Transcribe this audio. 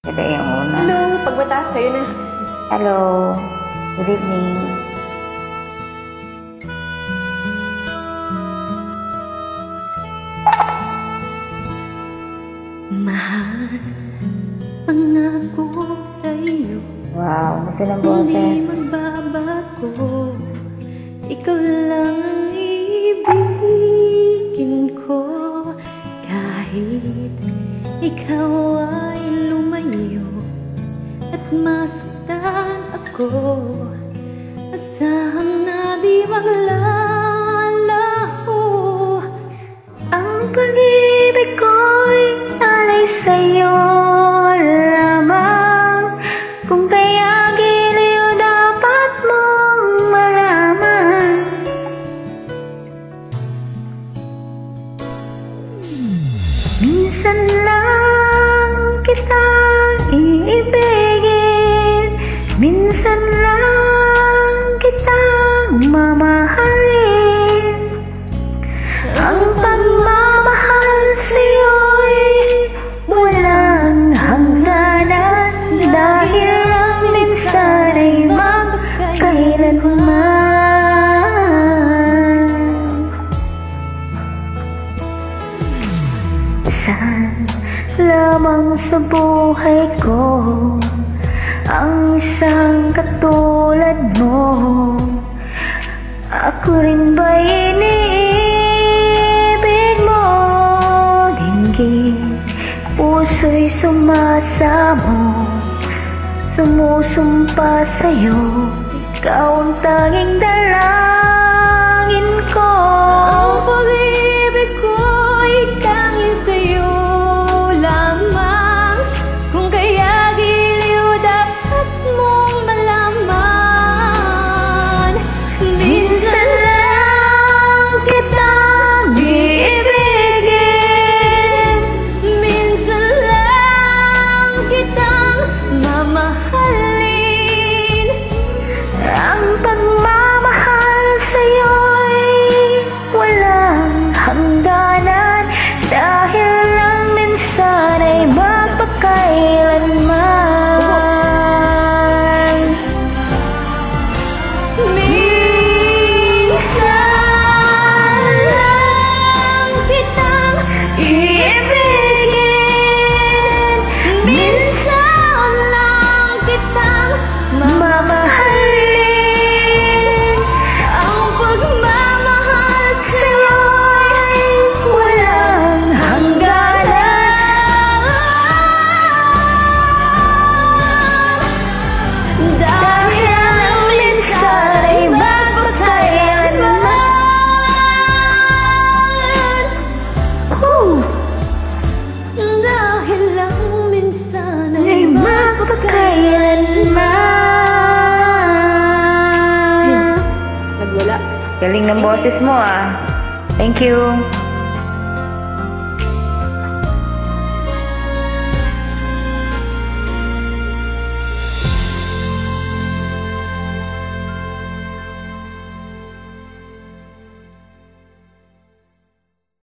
Ito yung una. Hello, pagbataas sa'yo na. Hello. Good evening. Mahal, pangako sa'yo. Wow, ito ng Hindi boses. magbabago. Ikaw lang ang ibigin ko. Kahit ikaw ay lumayo at masaktan ako, asahan na di maglalaho. Ang pag-ibig ko'y alay sa'yo lamang. Kung kaya giliw dapat mong malaman. Minsan lang kitang iibigin, minsan lang kitang mamahalin. Ang pagmamahal sa'yo'y walang hangganan, dahil ang minsan ay magkailanman. Saan lamang sa buhay ko ang isang katulad mo? Ako rin ba iniibig mo? Dinggin, puso'y sumasamo, sumusumpa sa'yo. Ikaw ang tanging dalangin ko. Ang pag-ibig ko'y tanging sa'yo lamang. Kung kaya giliw dapat mong malaman. Minsan lang kitang iibigin, minsan lang kitang mamahalin. Ang pagmamahal sa'yo'y walang hangganan, dahil lang minsan ay magpakailanman. Minsan lang kitang iibigin, minsan lang kitang mamahalin. Ang pagmamahal sa'yo'y walang hangganan, dahil ang minsan ay magpakailanman. Dahil ang minsan ay magpakailanman. Nagwala. Galing ng boses mo ah. Thank you.